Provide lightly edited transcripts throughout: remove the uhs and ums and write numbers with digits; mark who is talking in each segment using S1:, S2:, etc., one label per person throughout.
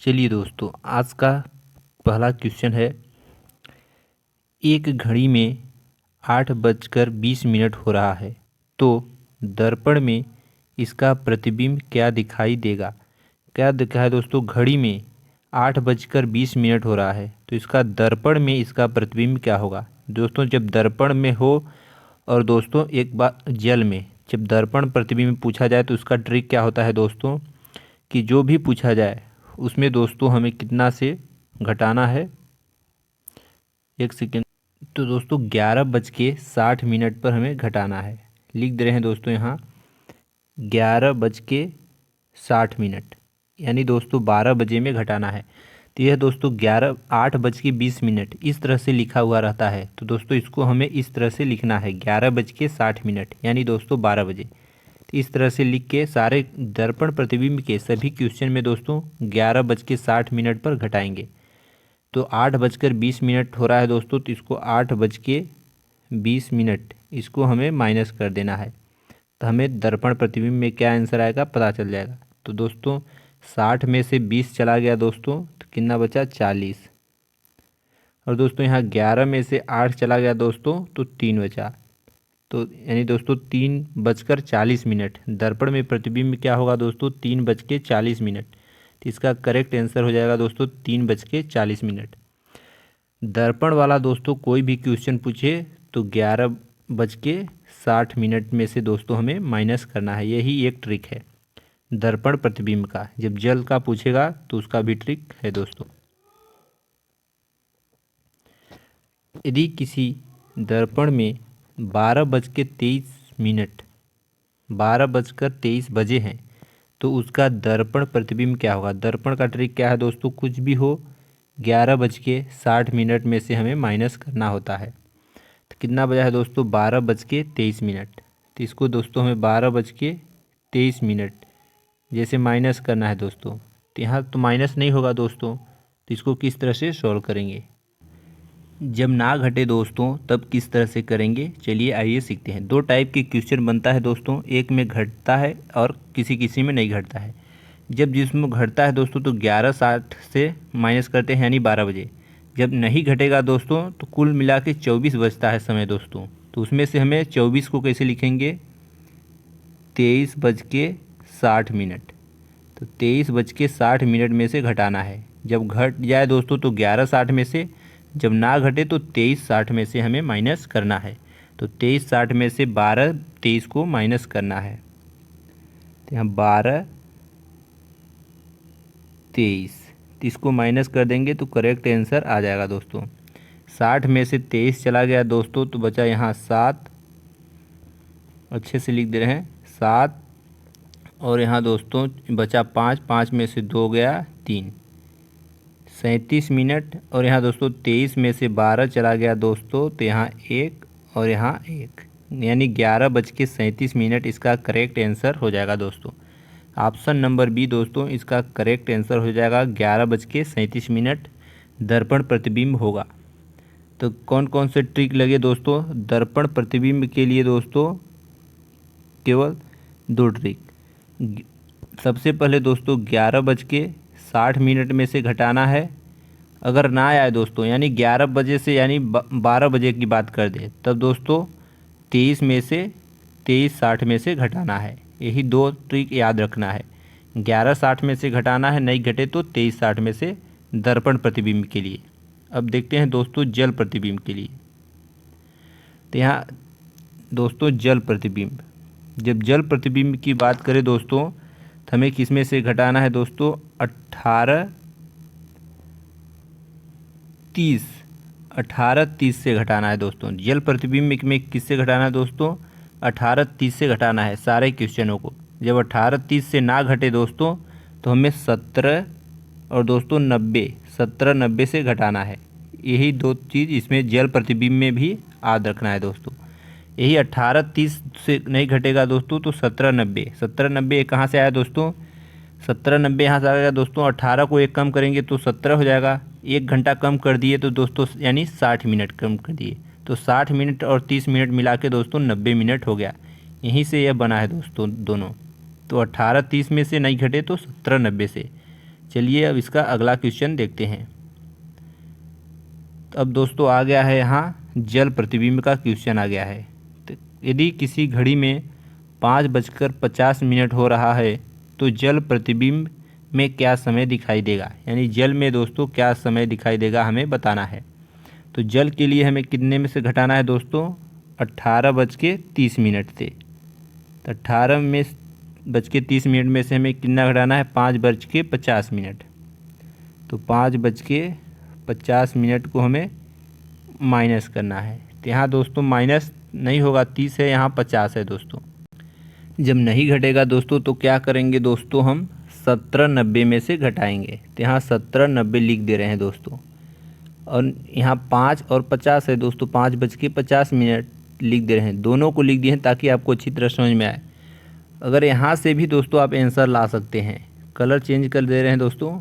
S1: चलिए दोस्तों, आज का पहला क्वेश्चन है। एक घड़ी में 8:20 हो रहा है, तो दर्पण में इसका प्रतिबिंब क्या दिखाई देगा। क्या दिखा है दोस्तों, घड़ी में 8:20 हो रहा है तो इसका दर्पण में इसका प्रतिबिंब क्या होगा। दोस्तों, जब दर्पण में हो और दोस्तों एक बार जल में जब दर्पण प्रतिबिंब पूछा जाए तो उसका ट्रिक क्या होता है दोस्तों, कि जो भी पूछा जाए उसमें दोस्तों हमें कितना से घटाना है। एक सेकेंड। तो दोस्तों 11:60 पर हमें घटाना है। लिख दे रहे हैं दोस्तों यहाँ 11:60, यानी दोस्तों 12 बजे में घटाना है। तो यह दोस्तों 8:20 इस तरह से लिखा हुआ रहता है। तो दोस्तों इसको हमें इस तरह से लिखना है 11:60, यानी दोस्तों 12 बजे। तो इस तरह से लिख के सारे दर्पण प्रतिबिंब के सभी क्वेश्चन में दोस्तों 11:60 पर घटाएंगे। तो 8:20 हो रहा है दोस्तों, तो इसको 8:20 इसको हमें माइनस कर देना है। तो हमें दर्पण प्रतिबिंब में क्या आंसर आएगा पता चल जाएगा। तो दोस्तों 60 में से 20 चला गया दोस्तों, तो कितना बचा 40। और दोस्तों यहाँ 11 में से 8 चला गया दोस्तों, तो 3 बचा। तो यानी दोस्तों 3:40। दर्पण में प्रतिबिंब क्या होगा दोस्तों, 3:40। तो इसका करेक्ट आंसर हो जाएगा दोस्तों 3:40। दर्पण वाला दोस्तों कोई भी क्वेश्चन पूछे तो 11:60 में से दोस्तों हमें माइनस करना है। यही एक ट्रिक है दर्पण प्रतिबिंब का। जब जल का पूछेगा तो उसका भी ट्रिक है दोस्तों। यदि किसी दर्पण में 12:23 12:23 बजे हैं तो उसका दर्पण प्रतिबिंब क्या होगा। दर्पण का ट्रिक क्या है दोस्तों, कुछ भी हो 11:60 में से हमें माइनस करना होता है। तो कितना बजा है दोस्तों 12:23। तो इसको दोस्तों हमें 12:23 जैसे माइनस करना है दोस्तों। तो यहाँ तो माइनस नहीं होगा दोस्तों, तो इसको किस तरह से सॉल्व करेंगे। जब ना घटे दोस्तों तब किस तरह से करेंगे, चलिए आइए सीखते हैं। दो टाइप के क्वेश्चन बनता है दोस्तों, एक में घटता है और किसी किसी में नहीं घटता है। जब जिसमें घटता है दोस्तों तो 11:60 से माइनस करते हैं, यानी 12 बजे। जब नहीं घटेगा दोस्तों तो कुल मिला के 24 बजता है समय दोस्तों। तो उसमें से हमें 24 को कैसे लिखेंगे, 23:60। तो 23:60 में से घटाना है। जब घट जाए दोस्तों तो 11:60 में से, जब ना घटे तो 23:60 में से हमें माइनस करना है। तो 23:60 में से 12:23 को माइनस करना है। तो यहाँ 12:23, तो इसको माइनस कर देंगे तो करेक्ट आंसर आ जाएगा दोस्तों। 60 में से 23 चला गया दोस्तों, तो बचा यहाँ 7। अच्छे से लिख दे रहे हैं 7। और यहाँ दोस्तों बचा 5, 5 में से 2 गया 3, 37। और यहाँ दोस्तों 23 में से 12 चला गया दोस्तों, तो यहाँ 1 और यहाँ 1, यानी 11:37 इसका करेक्ट आंसर हो जाएगा दोस्तों। ऑप्शन नंबर बी दोस्तों इसका करेक्ट आंसर हो जाएगा 11:37 दर्पण प्रतिबिंब होगा। तो कौन कौन से ट्रिक लगे दोस्तों दर्पण प्रतिबिंब के लिए दोस्तों, केवल 2 ट्रिक। सबसे पहले दोस्तों 11:60 में से घटाना है। अगर ना आए दोस्तों, यानी 11 बजे से यानी 12 बजे की बात कर दे, तब दोस्तों 23 में से 23:60 में से घटाना है। यही 2 ट्रिक याद रखना है। 11:60 में से घटाना है, नहीं घटे तो 23:60 में से दर्पण प्रतिबिंब के लिए। अब देखते हैं दोस्तों जल प्रतिबिंब के लिए। तो यहाँ दोस्तों जल प्रतिबिंब, जब जल प्रतिबिंब की बात करें दोस्तों तो हमें किस में से घटाना है दोस्तों, 18:30 से घटाना है दोस्तों। जल प्रतिबिंब में किससे घटाना है दोस्तों, 18:30 से घटाना है सारे क्वेश्चनों को। जब 18:30 से ना घटे दोस्तों तो हमें 17 और दोस्तों 90 से घटाना है। यही 2 चीज़ इसमें जल प्रतिबिंब में भी याद रखना है दोस्तों। यही 18:30 से नहीं घटेगा दोस्तों तो 17:90 कहाँ से आया दोस्तों, 17:90 यहाँ से आ गया दोस्तों। 18 को 1 कम करेंगे तो 17 हो जाएगा। 1 घंटा कम कर दिए तो दोस्तों यानी 60 मिनट कम कर दिए, तो 60 मिनट और 30 मिनट मिला के दोस्तों 90 मिनट हो गया। यहीं से यह बना है दोस्तों दोनों। तो 18:30 में से नहीं घटे तो 17:90 से। चलिए अब इसका अगला क्वेश्चन देखते हैं। तो अब दोस्तों आ गया है यहाँ जल प्रतिबिंब का क्वेश्चन आ गया है। तो यदि किसी घड़ी में 5:50 हो रहा है तो जल प्रतिबिंब में क्या समय दिखाई देगा, यानी जल में दोस्तों क्या समय दिखाई देगा हमें बताना है। तो जल के लिए हमें कितने में से घटाना है दोस्तों, 18:30 से। तो 18:30 में से हमें कितना घटाना है, 5:50। तो 5:50 को हमें माइनस करना है। तो यहाँ दोस्तों माइनस नहीं होगा, 30 है, यहाँ 50 है दोस्तों। जब नहीं घटेगा दोस्तों तो क्या करेंगे दोस्तों, हम 17:90 में से घटाएंगे। तो यहाँ 17:90 लिख दे रहे हैं दोस्तों। और यहाँ 5 और 50 है दोस्तों, 5:50 लिख दे रहे हैं। दोनों को लिख दिए हैं ताकि आपको अच्छी तरह समझ में आए। अगर यहाँ से भी दोस्तों आप आंसर ला सकते हैं, कलर चेंज कर दे रहे हैं दोस्तों।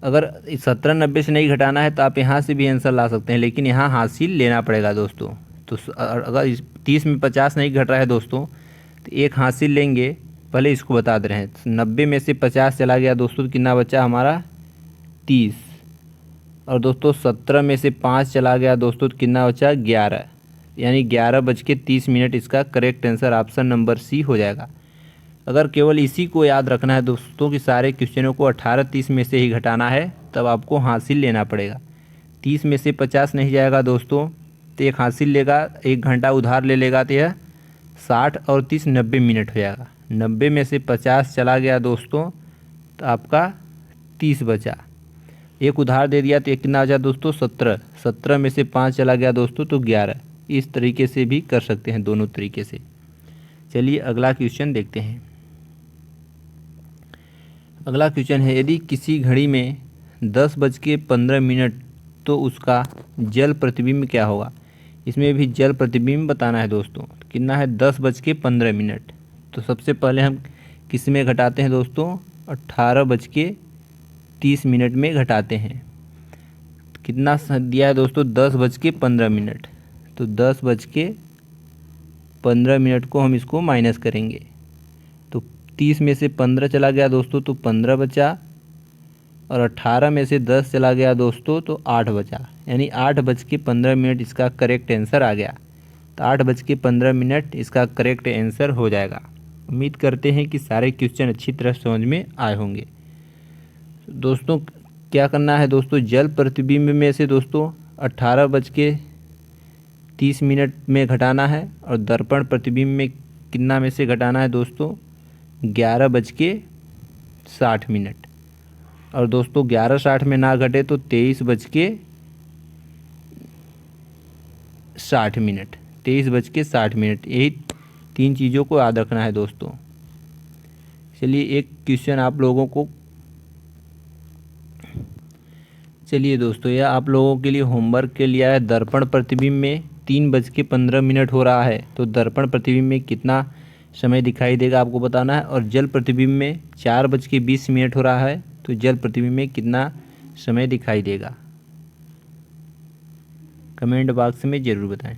S1: अगर 17:90 से नहीं घटाना है तो आप यहाँ से भी आंसर ला सकते हैं, लेकिन यहाँ हासिल लेना पड़ेगा दोस्तों। तो अगर 30 में 50 नहीं घट रहा है दोस्तों तो एक हासिल लेंगे। पहले इसको बता दे रहे हैं, 90 में से 50 चला गया दोस्तों तो कितना बचा हमारा, 30। और दोस्तों 17 में से 5 चला गया दोस्तों तो कितना बचा, 11। यानी 11:30 इसका correct answer option number C हो जाएगा। अगर केवल इसी को याद रखना है दोस्तों कि सारे क्वेश्चनों को 18:30 में से ही घटाना है, तब आपको हासिल लेना पड़ेगा। 30 में से 50 नहीं जाएगा दोस्तों तो एक हासिल लेगा, 1 घंटा उधार ले लेगा तो यह 60 और 30 90 मिनट हो जाएगा। 90 में से 50 चला गया दोस्तों तो आपका 30 बचा। एक उधार दे दिया तो एक कितना बचा दोस्तों, 17। 17 में से 5 चला गया दोस्तों तो 11। इस तरीके से भी कर सकते हैं, दोनों तरीके से। चलिए अगला क्वेश्चन देखते हैं। अगला क्वेश्चन है, यदि किसी घड़ी में 10:15 तो उसका जल प्रतिबिंब क्या होगा। इसमें भी जल प्रतिबिंब बताना है दोस्तों। कितना है, 10:15। तो सबसे पहले हम किस में घटाते हैं दोस्तों, 18:30 में घटाते हैं। कितना दिया है दोस्तों, 10:15। तो 10:15 को हम इसको माइनस करेंगे। तो 30 में से 15 चला गया दोस्तों तो 15 बचा। और 18 में से 10 चला गया दोस्तों तो 8 बचा। यानी 8:15 इसका करेक्ट आंसर आ गया। तो 8:15 इसका करेक्ट आंसर हो जाएगा। उम्मीद करते हैं कि सारे क्वेश्चन अच्छी तरह समझ में आए होंगे। दोस्तों क्या करना है दोस्तों, जल प्रतिबिंब में से दोस्तों 18:30 में घटाना है। और दर्पण प्रतिबिंब में कितना में से घटाना है दोस्तों, 11:60। और दोस्तों 11:60 में ना घटे तो 23:60। 23:60, यही 3 चीज़ों को याद रखना है दोस्तों। चलिए एक क्वेश्चन आप लोगों को, चलिए दोस्तों यह आप लोगों के लिए होमवर्क के लिए है। दर्पण प्रतिबिंब में 3:15 हो रहा है तो दर्पण प्रतिबिंब में कितना समय दिखाई देगा आपको बताना है। और जल प्रतिबिंब में 4:20 हो रहा है तो जल प्रतिबिंब में कितना समय दिखाई देगा, कमेंट बॉक्स में ज़रूर बताएं।